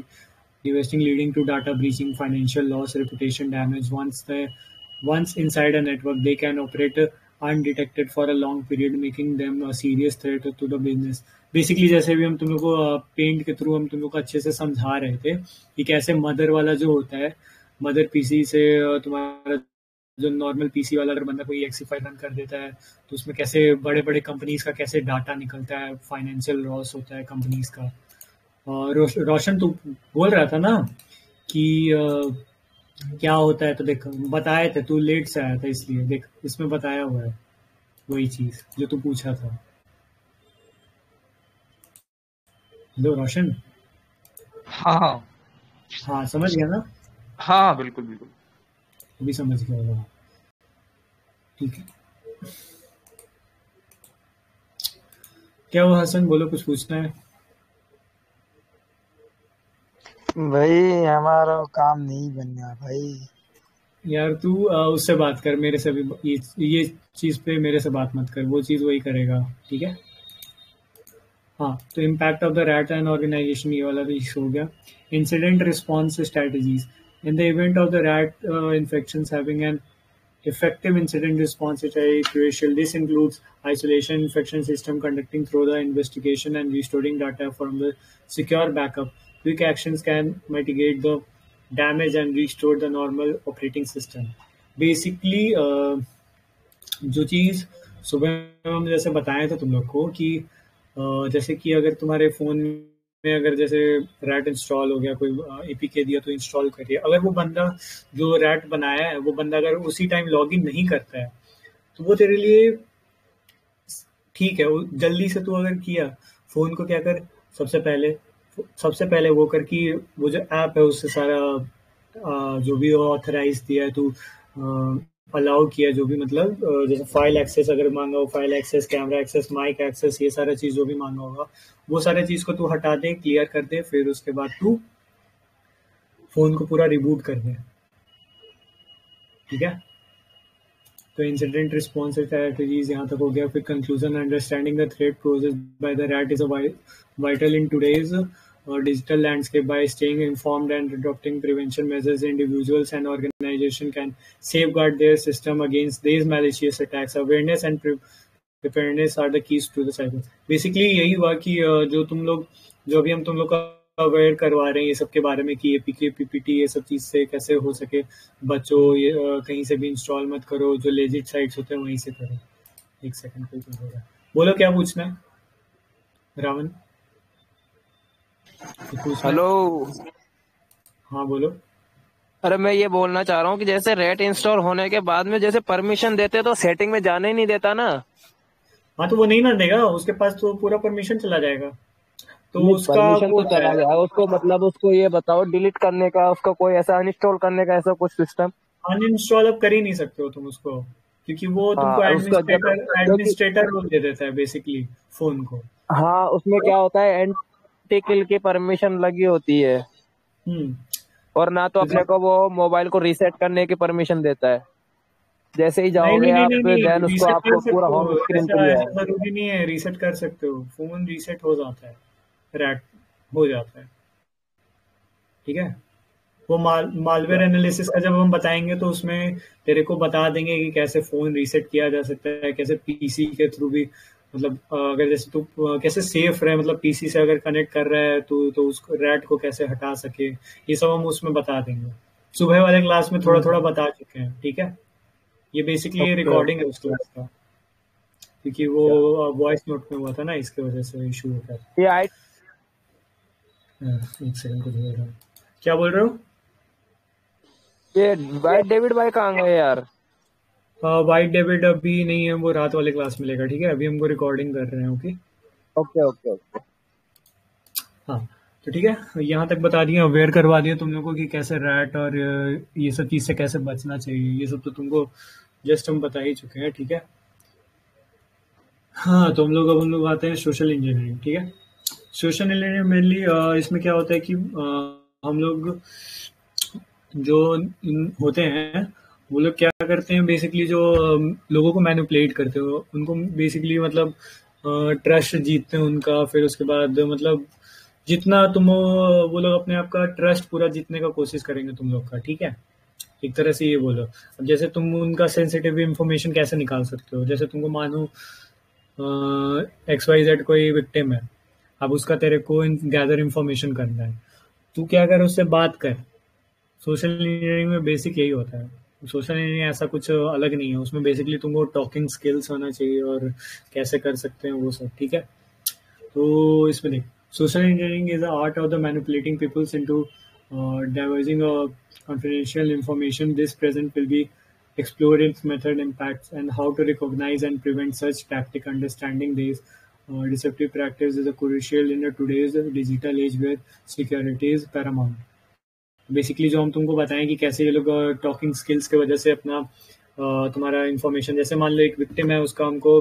Speaker 1: devastating, leading to data breaching, financial loss, reputation damage. Once inside a network, they can operate undetected for a long period, making them a serious threat to the business. Basically, जैसे भी हम तुम लोग को paint के through हम तुम लोग को अच्छे से समझा रहे थे कि कैसे मदर वाला जो होता है, मदर पीसी से तुम्हारा जो नॉर्मल पीसी वाला अगर बंदा कोई एक्सी फाइल रन कर देता है, तो उसमें कैसे बड़े बड़े कंपनीज का कैसे डाटा निकलता है, फाइनेंशियल लॉस होता है कंपनीज का। और रोशन तो बोल रहा था ना कि क्या होता है, तो देख बताए थे, तू लेट से आया था इसलिए, देख इसमें बताया हुआ है वही चीज जो तू पूछा था। हेलो रोशन।
Speaker 4: हाँ हाँ
Speaker 1: हाँ समझ गया ना?
Speaker 4: हाँ हाँ, बिल्कुल बिल्कुल।
Speaker 1: अभी समझ गया होगा। ठीक है, क्या हुआ हसन, बोलो कुछ पूछना है?
Speaker 5: भाई हमारा काम नहीं बना भाई।
Speaker 1: यार तू उससे बात कर, मेरे से भी ये चीज पे मेरे से बात मत कर, वो चीज वही करेगा, ठीक है? हाँ, तो impact of the RAT and organization, ये वाला भी हो गया। Incident response strategies in the event of the RAT infection having an effective incident response is very crucial. This includes isolation infection system conducting through the investigation and restoring data from the secure backup. Quick actions can mitigate the damage and restore the normal operating system. Basically, जो चीज़ सुबह हम जैसे बताया था तुम लोग को कि जैसे कि अगर तुम्हारे फ़ोन में अगर जैसे रैट इंस्टॉल हो गया, कोई एपीके दिया तो इंस्टॉल करिए। अगर वो बंदा जो रैट बनाया है वो बंदा अगर उसी टाइम लॉगिन नहीं करता है तो वो तेरे लिए ठीक है। वो जल्दी से तू अगर किया, फ़ोन को क्या कर, सबसे पहले वो कर कि वो जो ऐप है उससे सारा जो भी ऑथराइज दिया है तू, अलाउ किया जो भी, मतलब जैसे फाइल एक्सेस अगर मांगा हो, file access, camera access, mic access, ये सारा चीज़ जो भी मांगा होगा वो सारा चीज़ को तू हटा दे, क्लियर कर दे। फिर उसके बाद तू फ़ोन को पूरा रिबूट कर दे, ठीक है? तो इंसिडेंट रिस्पॉन्स स्ट्रैटेजीज यहाँ तक हो गया। फिर conclusion, understanding the threat poses by the RAT is a vital in today's digital landscape. By staying informed and adopting prevention measures, individuals and organizations can safeguard their system against these malicious attacks. Awareness and preparedness are the keys to the cyber. Basically यही हुआ कि जो भी हम तुम लोग का aware करवा रहे हैं ये सब के बारे में कि एपीके पीपीटी ये सब चीज़ से कैसे हो सके बचो, ये कहीं से भी इंस्टॉल मत करो, जो लेजिट साइट्स होते हैं वहीं से करो। एक सेकंड पे कुछ होगा, बोलो क्या पूछना है रावण? पूछना है?
Speaker 5: हेलो।
Speaker 1: हाँ बोलो।
Speaker 5: अरे मैं ये बोलना चाह रहा हूँ कि जैसे रेट इंस्टॉल होने के बाद में जैसे परमिशन देते तो सेटिंग में जाने ही नहीं देता ना।
Speaker 1: हाँ तो वो नहीं ना देगा, उसके पास तो पूरा परमिशन चला जाएगा, तो
Speaker 5: नहीं,
Speaker 1: उसका
Speaker 5: परमिशन तो
Speaker 1: कोड
Speaker 5: चला
Speaker 1: है।
Speaker 5: गया उसको, मतलब उसको ये बताओ डिलीट करने का, उसका कोई ऐसा अनइंस्टॉल करने का ऐसा कुछ सिस्टम।
Speaker 1: अनइंस्टॉल अब कर ही नहीं सकते हो तुम उसको, क्योंकि वो तुमको
Speaker 5: हाँ उसका जब, क्योंकि
Speaker 1: एडमिनिस्ट्रेटर रोल दे देता है बेसिकली फोन को।
Speaker 5: हाँ उसमें क्या होता है, एंटी किल की परमिशन लगी होती है
Speaker 1: हम्म।
Speaker 5: और ना तो
Speaker 1: तो
Speaker 5: अपने
Speaker 1: जब
Speaker 5: को वो मोबाइल को रीसेट करने की परमिशन देता है। जैसे ही
Speaker 1: नहीं
Speaker 5: जाओगे
Speaker 1: नहीं नहीं
Speaker 5: आप
Speaker 1: नहीं नहीं,
Speaker 5: देन उसको
Speaker 1: रीसेट कर
Speaker 5: आपको पूरा
Speaker 1: सकते हो,
Speaker 5: होम स्क्रीन पे
Speaker 1: ऐसा
Speaker 5: ले
Speaker 1: ऐसा
Speaker 5: आएगा।
Speaker 1: जरूरी नहीं है, रीसेट कर सकते हो, फोन रीसेट हो जाता है, रैट हो जाता है, ठीक है? वो मालवेयर एनालिसिस का जब हम बताएंगे तो उसमें तेरे को बता देंगे कि कैसे फोन रीसेट किया जा सकता है, कैसे पीसी के थ्रू भी, मतलब अगर जैसे तू कैसे सेफ रहे, मतलब पीसी से अगर कनेक्ट कर रहा है तू तो उसको रैट को कैसे हटा सके, ये सब हम उसमें बता देंगे। सुबह वाले क्लास में थोड़ा थोड़ा बता चुके हैं, ठीक है? ये बेसिकली
Speaker 5: ओके
Speaker 1: रिकॉर्डिंग है
Speaker 5: ओके।
Speaker 1: उस क्लास का, क्योंकि वो वॉइस नोट में हुआ था ना, इसके वजह से इशू होता है।
Speaker 5: ये आई
Speaker 1: एक सेकंड को बोल रहा हूँ, क्या बोल रहे हो?
Speaker 5: ये भाई डेविड भाई कहाँ गए यार?
Speaker 1: वाइट डेविड अभी नहीं है, वो रात वाले क्लास में लेगा, ठीक है? अभी हमको रिकॉर्डिंग कर रहे हैं, ओके?
Speaker 5: Okay okay okay.
Speaker 1: हाँ तो ठीक है, यहाँ तक बता दिया, अवेयर करवा दिया तुम लोगों को कि कैसे रैट और ये सब चीज़ से कैसे बचना चाहिए, ये सब तो तुमको जस्ट हम बता ही चुके हैं, ठीक है? हाँ तो हम लोग आते हैं सोशल इंजीनियरिंग, ठीक है? सोशल इंजीनियरिंग मेनली इसमें क्या होता है कि हम लोग जो होते हैं वो लोग क्या करते हैं बेसिकली, जो लोगों को मैनिपुलेट करते हो उनको बेसिकली, मतलब ट्रस्ट जीतते हैं उनका। फिर उसके बाद मतलब जितना तुम वो लोग अपने आप का ट्रस्ट पूरा जीतने का कोशिश करेंगे तुम लोग का, ठीक है? एक तरह से ये बोलो। अब जैसे तुम उनका सेंसिटिव इंफॉर्मेशन कैसे निकाल सकते हो, जैसे तुमको मानो XYZ कोई विक्टिम है, अब उसका तेरे को गैदर इंफॉर्मेशन करना है, तू क्या कर, उससे बात कर। सोशल इंजीनियरिंग में बेसिक यही होता है। सोशल इंजीनियरिंग ऐसा कुछ अलग नहीं है, उसमें बेसिकली तुमको टॉकिंग स्किल्स होना चाहिए और कैसे कर सकते हैं वो सब, ठीक है? तो इसमें देख, social engineering is the art of the manipulating peoples into diverging confidential information. This present will be explored its method impacts and how to recognize and prevent such tactic. Understanding these deceptive practice is a crucial in today's digital age where security is paramount. Basically जो हम तुमको बताएं कि कैसे ये लोग talking skills की वजह से अपना तुम्हारा इन्फॉर्मेशन, जैसे मान लो एक विक्टिम है, उसका हमको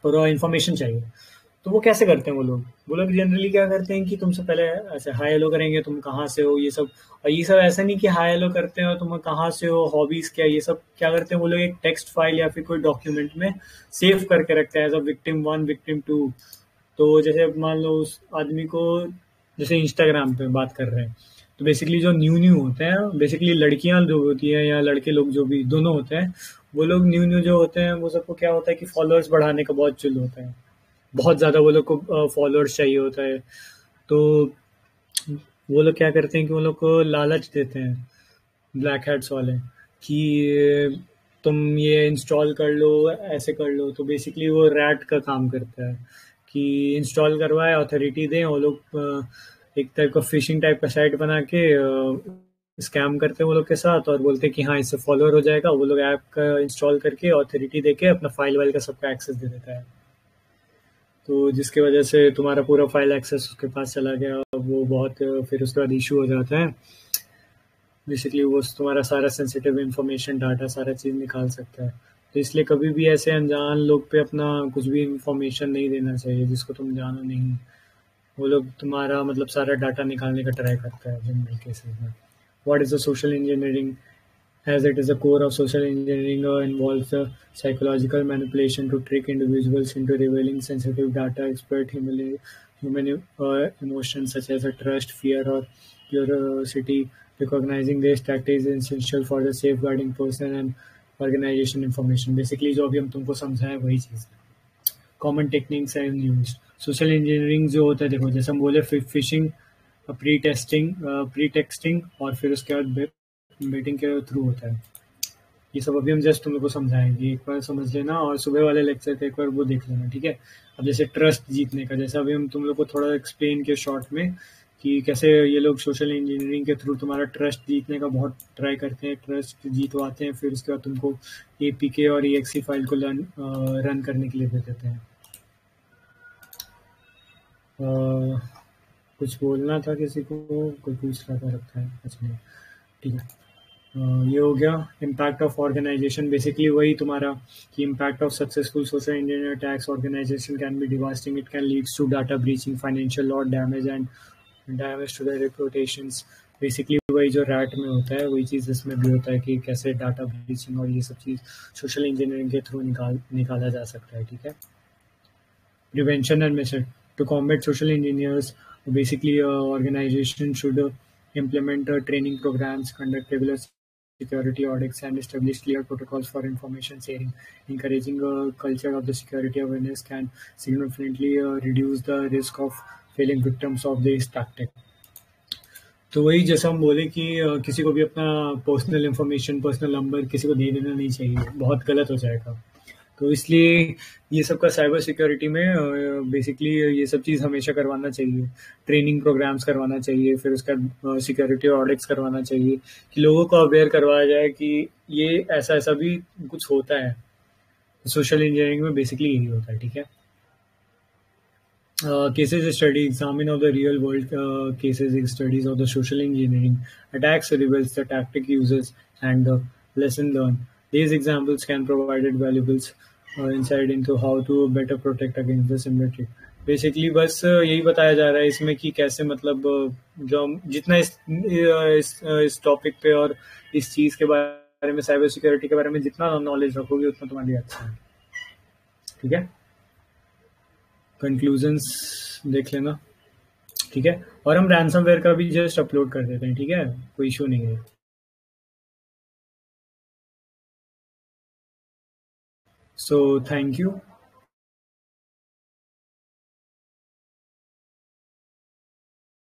Speaker 1: पूरा इन्फॉर्मेशन चाहिए, तो वो कैसे करते हैं वो लोग जनरली क्या करते हैं कि तुमसे पहले ऐसे हाई हेलो करेंगे, तुम कहाँ से हो, ये सब। और ये सब ऐसा नहीं कि हाई हेलो करते हैं और तुम कहाँ से हो, हॉबीज क्या, ये सब क्या करते हैं वो लोग एक टेक्स्ट फाइल या फिर कोई डॉक्यूमेंट में सेव करके रखते हैं एज अ विक्टिम 1 विक्टिम 2। तो जैसे मान लो उस आदमी को, जैसे इंस्टाग्राम पे बात कर रहे हैं, तो बेसिकली जो न्यू होते हैं, बेसिकली लड़कियां जो होती है या लड़के लोग जो भी दोनों होते हैं, वो लोग न्यू जो होते हैं वो सबको क्या होता है कि फॉलोअर्स बढ़ाने का बहुत चुल होता है, बहुत ज़्यादा वो लोग को फॉलोअर्स चाहिए होता है। तो वो लोग क्या करते हैं कि वो लोग को लालच देते हैं, ब्लैक हैट्स वाले, कि तुम ये इंस्टॉल कर लो, ऐसे कर लो। तो बेसिकली वो रैट का काम करता है कि इंस्टॉल करवाए, अथॉरिटी दें, वो लोग एक टाइप का फिशिंग टाइप का साइट बना के स्कैम करते हैं वो लोग के साथ, और बोलते हैं कि हाँ इससे फॉलोअर हो जाएगा। वो लोग ऐप का इंस्टॉल करके अथॉरिटी देके अपना फाइल वाइल का सबका एक्सेस दे देता है, तो जिसकी वजह से तुम्हारा पूरा फाइल एक्सेस उसके पास चला गया। वो बहुत फिर उसके बाद इशू हो जाता है। बेसिकली वो तुम्हारा सारा सेंसिटिव इंफॉर्मेशन, डाटा, सारा चीज़ निकाल सकता है। तो इसलिए कभी भी ऐसे अनजान लोग पे अपना कुछ भी इंफॉर्मेशन नहीं देना चाहिए जिसको तुम जानो नहीं। वो लोग तुम्हारा मतलब सारा डाटा निकालने का ट्राई करता है जनरल केसेस में। What is the social engineering? As it is the core of social engineering, involves the psychological manipulation to trick individuals into revealing sensitive data, exploit human emotions such as trust, fear, or curiosity. Recognizing these tactics is essential for the safeguarding person and organization information. Basically, जो अभी हम तुमको समझाएं वही चीज़ है। Common techniques and used. Social engineering जो होता है, देखो जैसे हम बोले फिशिंग, प्री-टेक्सटिंग और फिर उसके बाद मीटिंग के थ्रू होता है। ये सब अभी हम जस्ट तुम लोग को समझाएंगे, एक बार समझ लेना और सुबह वाले लेक्चर का एक बार वो देख लेना, ठीक है। अब जैसे ट्रस्ट जीतने का, जैसे अभी हम तुम लोग को थोड़ा एक्सप्लेन किया शॉर्ट में कि कैसे ये लोग सोशल इंजीनियरिंग के थ्रू तुम्हारा ट्रस्ट जीतने का बहुत ट्राई करते हैं, ट्रस्ट जीतवाते हैं, फिर उसके बाद तुमको APK और EXE फाइल को रन करने के लिए दे देते हैं। कुछ बोलना था किसी को, कोई पूछ रहा था, रखा है, अच्छा नहीं, ठीक है। ये हो गया इम्पैक्ट ऑफ ऑर्गेनाइजेशन। बेसिकली वही तुम्हारा कि impact of successful social engineer attacks organization can be devastating, it can leads to data breaching, financial loss, damage and damage to the reputations. Basically वही जो रैट में होता है वही चीज़ इसमें भी होता है कि कैसे डाटा ब्रीचिंग और ये सब चीज़ सोशल इंजीनियरिंग के थ्रू निकाला जा सकता है, ठीक है। Prevention and method to combat social engineers, basically organization should implement training programs, conduct regular security audits, and establish clear protocols for information sharing. Encouraging a culture of the security awareness can significantly reduce the risk of falling victims of this tactic. तो वही जैसा हम बोले कि किसी को भी अपना पर्सनल इंफॉर्मेशन, पर्सनल नंबर किसी को दे देना नहीं चाहिए, बहुत गलत हो जाएगा। तो इसलिए ये सब का साइबर सिक्योरिटी में बेसिकली ये सब चीज़ हमेशा करवाना चाहिए, ट्रेनिंग प्रोग्राम्स करवाना चाहिए, फिर उसका सिक्योरिटी ऑडिट्स करवाना चाहिए कि लोगों को अवेयर करवाया जाए कि ये ऐसा ऐसा भी कुछ होता है। सोशल इंजीनियरिंग में बेसिकली यही होता है, ठीक है। Cases study, examine of the real world cases studies of the social engineering attacks, reveals the tactic uses and the lesson learned. These examples can provide valuable insight into how to better protect against the similar trick. Basically बस यही बताया जा रहा है इसमें कि कैसे मतलब जो हम जितना इस टॉपिक पे और इस चीज़ के बारे में, साइबर सिक्योरिटी के बारे में जितना नॉलेज रखोगे उतना तुम्हारे लिए अच्छा है, ठीक है। कंक्लूजन्स देख लेना, ठीक है। और हम रैंसमवेयर का भी जस्ट अपलोड कर देते हैं, ठीक है, कोई इशू नहीं है। So thank you.